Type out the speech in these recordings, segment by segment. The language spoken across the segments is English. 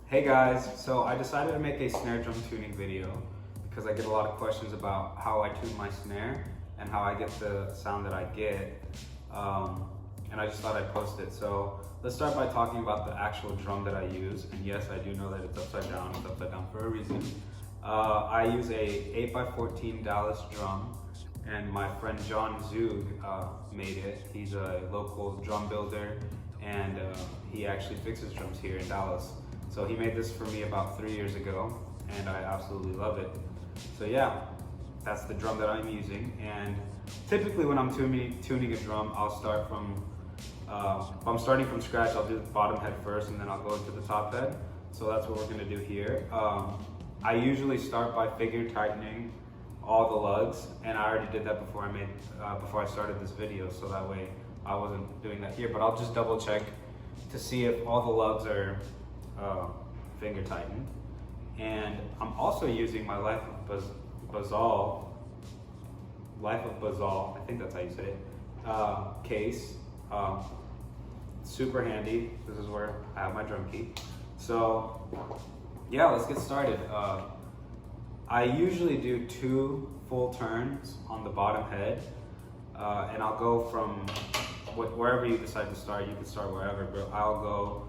Hey guys, so I decided to make a snare drum tuning video because I get a lot of questions about how I tune my snare and how I get the sound that I get, and I just thought I'd post it. So let's start by talking about the actual drum that I use, and yes, I do know that it's upside down for a reason. I use a 8x14 Dallas drum, and my friend John Zug made it. He's a local drum builder, and he actually fixes drums here in Dallas. So he made this for me about 3 years ago, and I absolutely love it. So yeah, that's the drum that I'm using. And typically when I'm tuning a drum, I'll start from, if I'm starting from scratch, I'll do the bottom head first, and then I'll go to the top head. So that's what we're gonna do here. I usually start by finger tightening all the lugs, and I already did that before I started this video, so that way I wasn't doing that here. But I'll just double check to see if all the lugs are finger tightened. And I'm also using my Life of Bazal, I think that's how you say it, case. Super handy. This is where I have my drum key. So yeah, let's get started. I usually do 2 full turns on the bottom head, and I'll go from wherever you decide to start. You can start wherever, but I'll go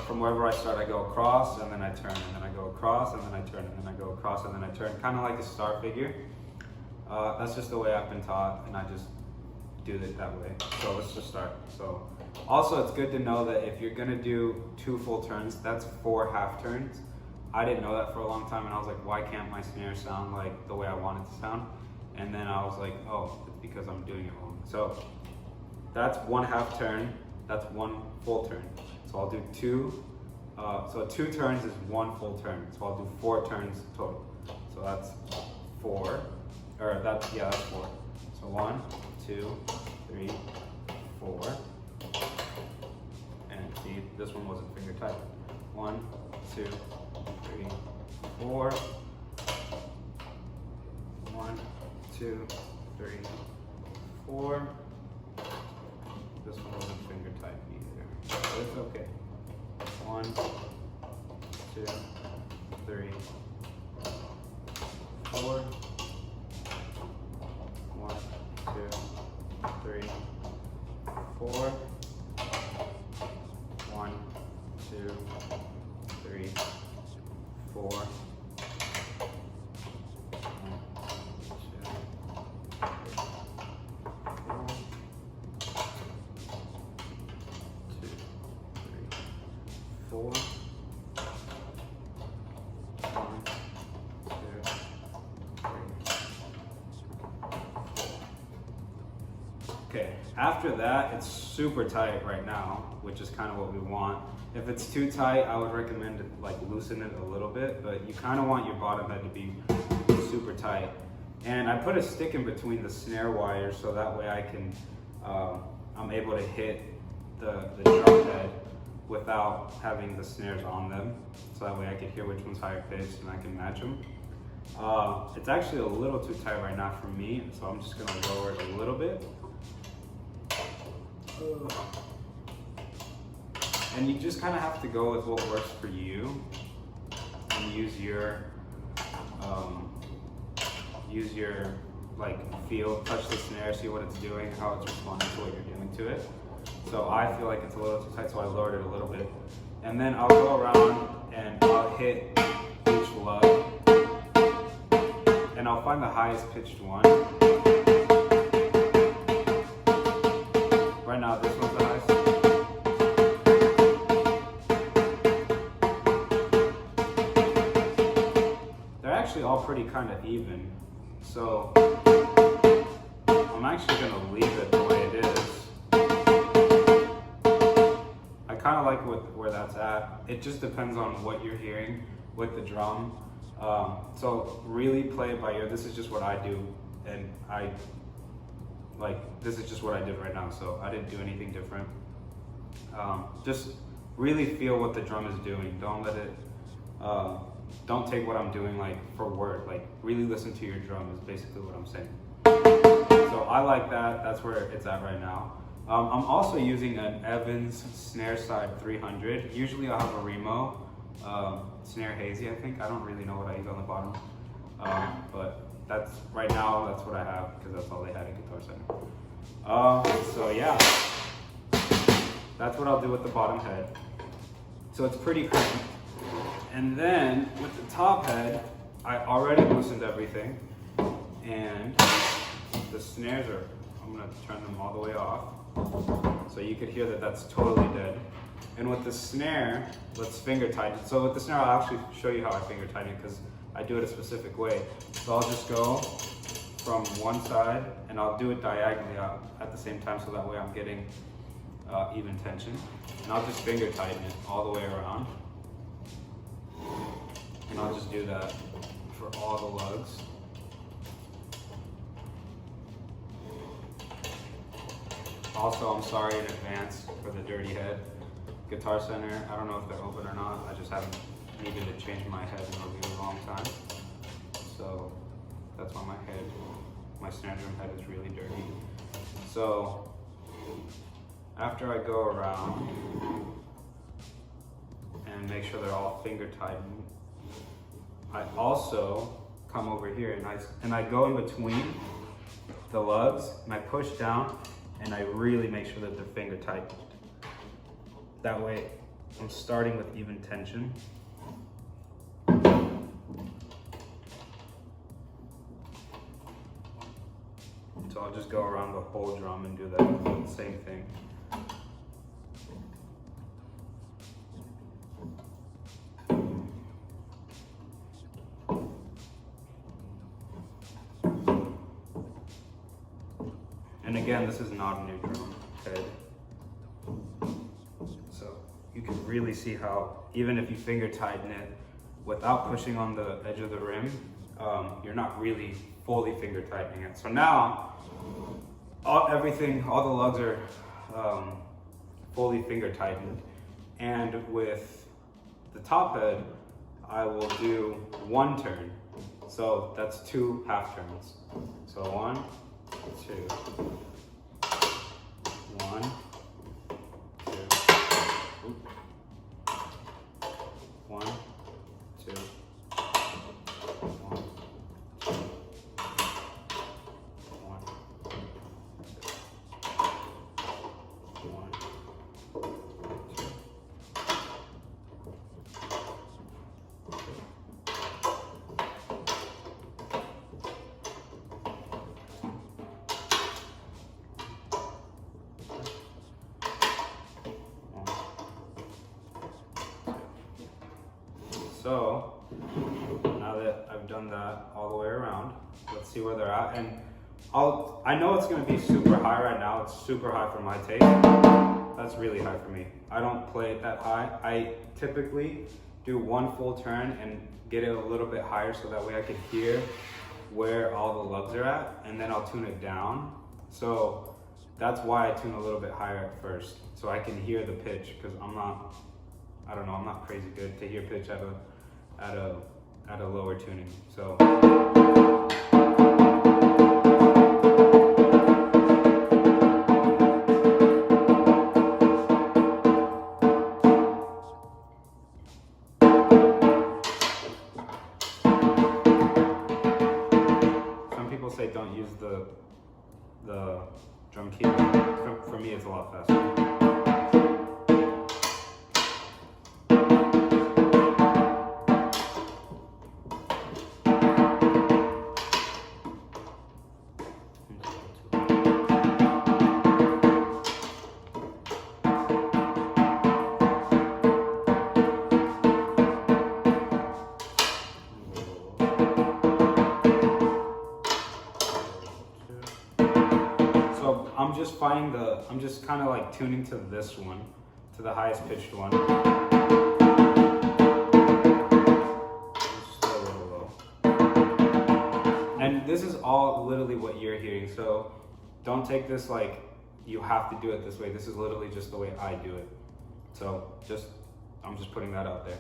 from wherever I start. I go across, and then I turn, and then I go across, and then I turn, and then I go across, and then I turn, kind of like a star figure. That's just the way I've been taught, and I just do it that way. So let's just start. So also, it's good to know that if you're gonna do 2 full turns, that's 4 half turns. I didn't know that for a long time, and I was like, why can't my snare sound like the way I want it to sound? And then I was like, oh, it's because I'm doing it wrong. So that's 1 half turn, that's 1 full turn. So I'll do 2, so 2 turns is 1 full turn. So I'll do 4 turns total. So that's 4, or that's 4. So 1, 2, 3, 4. And see, this one wasn't finger tight. 1, 2, 3, 4. 1, 2, 3, 4. This one wasn't finger tight either, so it's okay. 1, 2, 3, 4. 1, 2, 3, 4. 1, 2, 3, 4. 1, 4. 1, 2, 3. Okay, after that, it's super tight right now, which is kind of what we want. If it's too tight, I would recommend like loosen it a little bit, but you kind of want your bottom head to be super tight. And I put a stick in between the snare wires so that way I can, I'm able to hit the drum head without having the snares on them, so that way I can hear which one's higher pitched and I can match them. It's actually a little too tight right now for me, so I'm just gonna lower it a little bit. And you just kind of have to go with what works for you and use your like feel, touch the snare, see what it's doing, how it's responding to what you're doing to it. So I feel like it's a little too tight, so I lowered it a little bit. And then I'll go around and I'll hit each lug, and I'll find the highest pitched one. Right now, this one's the highest. They're actually all pretty kind of even. So I'm actually gonna leave it the way it is. I kind of like where that's at. It just depends on what you're hearing with the drum. So really play it by ear. This is just what I do, and this is just what I did right now, so I didn't do anything different. Just really feel what the drum is doing. Don't let it, don't take what I'm doing like for word. Like really listen to your drum is basically what I'm saying. So I like that. That's where it's at right now. I'm also using an Evans snare side 300. Usually I'll have a Remo, Snare Hazy, I think. I don't really know what I use on the bottom, but that's right now. That's what I have because that's all they had at Guitar Center. So yeah, that's what I'll do with the bottom head. So it's pretty crazy. And then with the top head, I already loosened everything, and the snares are. I'm gonna turn them all the way off, so you could hear that that's totally dead. And with the snare, let's finger tighten. So with the snare, I'll actually show you how I finger tighten it because I do it a specific way. So I'll just go from one side and I'll do it diagonally out at the same time so that way I'm getting even tension. And I'll just finger tighten it all the way around. And I'll just do that for all the lugs. Also, I'm sorry in advance for the dirty head. Guitar Center, I don't know if they're open or not. I just haven't needed to change my head in a really long time. So that's why my snare drum head is really dirty. So after I go around and make sure they're all finger tightened, I also come over here and I go in between the lugs and I push down and I really make sure that they're finger tightened. That way, I'm starting with even tension. So I'll just go around the whole drum and do that same thing. And again, this is not a new drum head. You can really see how, even if you finger tighten it without pushing on the edge of the rim, you're not really fully finger tightening it. So now, all the lugs are fully finger tightened. And with the top head, I will do one turn. So that's 2 half turns. So 1, 2, 1, 1, 2, 1, 2, 1, 1, 2. So now that I've done that all the way around, let's see where they're at. And I know it's gonna be super high right now. It's super high for my taste. That's really high for me. I don't play it that high. I typically do one full turn and get it a little bit higher so that way I can hear where all the lugs are at, and then I'll tune it down. So that's why I tune a little bit higher at first, so I can hear the pitch, because I'm not crazy good to hear pitch at a lower tuning. So some people say don't use the drum key. For me, it's a lot faster. I'm just kind of like tuning to this one, to the highest pitched one. Just a little low. And this is all literally what you're hearing, so don't take this like you have to do it this way. This is literally just the way I do it. So I'm just putting that out there.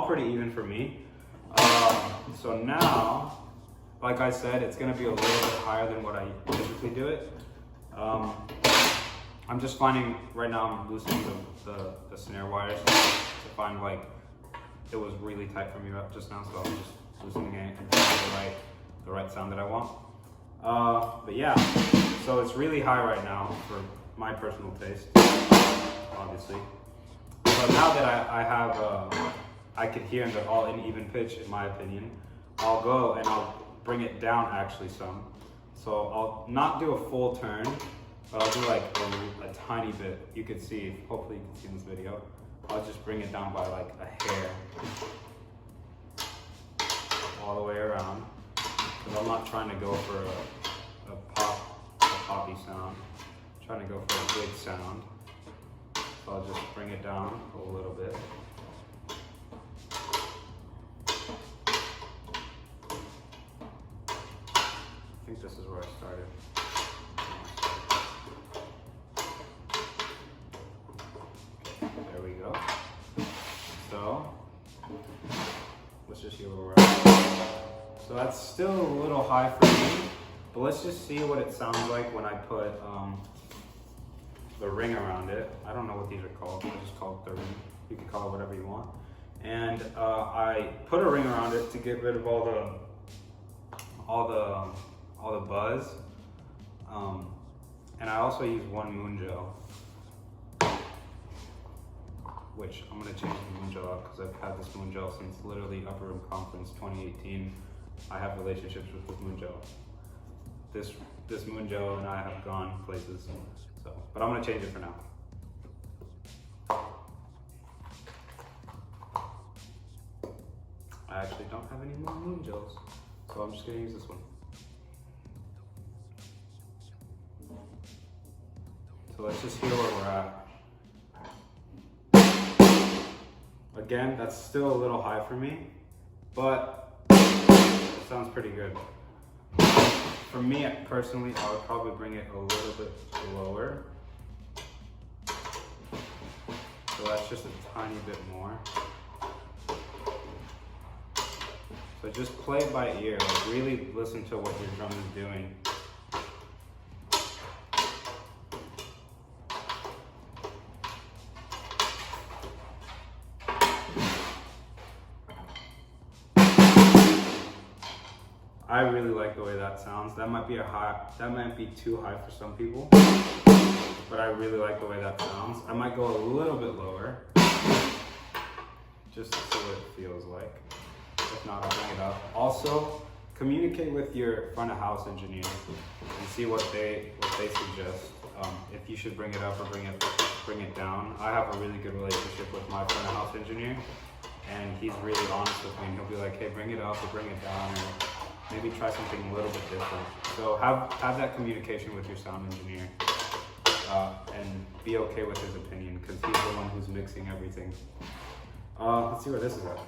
Pretty even for me. So now like I said, it's gonna be a little bit higher than what I typically do it. I'm just finding, right now I'm loosening the snare wires to find like, it was really tight for me just now, so I'm just loosening it and getting the right sound that I want. But yeah, so it's really high right now for my personal taste, obviously. But now that I have, I could hear they're all in even pitch, in my opinion, I'll go and I'll bring it down actually some. So I'll not do a full turn, but I'll do like a tiny bit. You could see, hopefully you can see in this video. I'll just bring it down by like a hair, all the way around. Because I'm not trying to go for a poppy sound. I'm trying to go for a big sound. So I'll just bring it down a little bit. I think this is where I started. There we go. So, let's just hear where we're at. So that's still a little high for me, but let's just see what it sounds like when I put the ring around it. I don't know what these are called, I just call it the ring. You can call it whatever you want. And I put a ring around it to get rid of all the buzz. And I also use one moon gel, which I'm gonna change the moon gel up because I've had this moon gel since literally Upper Room Conference 2018. I have relationships with moon gel. This moon gel and I have gone places, so, but I'm gonna change it for now. I actually don't have any more moon gels, so I'm just gonna use this one. So let's just hear where we're at. Again, that's still a little high for me, but it sounds pretty good. For me personally, I would probably bring it a little bit lower. So that's just a tiny bit more. So just play it by ear, like really listen to what your drum is doing. I really like the way that sounds. That might be too high for some people, but I really like the way that sounds. I might go a little bit lower, just to see what it feels like. If not, I'll bring it up. Also, communicate with your front of house engineer and see what they suggest. If you should bring it up or bring it down. I have a really good relationship with my front of house engineer, and he's really honest with me. And he'll be like, "Hey, bring it up or bring it down, or maybe try something a little bit different." So have that communication with your sound engineer, and be okay with his opinion because he's the one who's mixing everything. Let's see where this is at.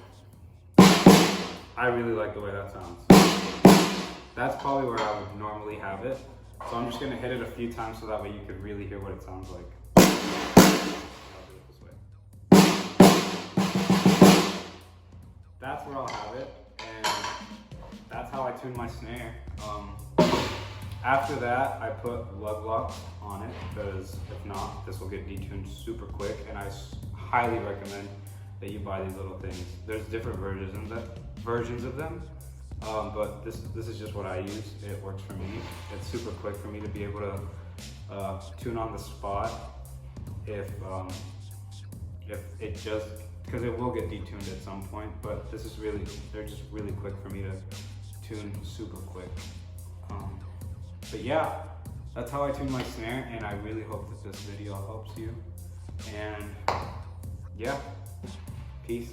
I really like the way that sounds. That's probably where I would normally have it. So I'm just gonna hit it a few times so that way you could really hear what it sounds like. I'll do it this way. That's where I'll have it, and that's how I tune my snare. After that, I put lug locks on it because if not, this will get detuned super quick, and I highly recommend that you buy these little things. There's different versions of them, but this is just what I use. It works for me. It's super quick for me to be able to tune on the spot if it just, because it will get detuned at some point, but they're just really quick for me to tune super quick. But yeah, that's how I tune my snare, and I really hope that this video helps you. And yeah, peace.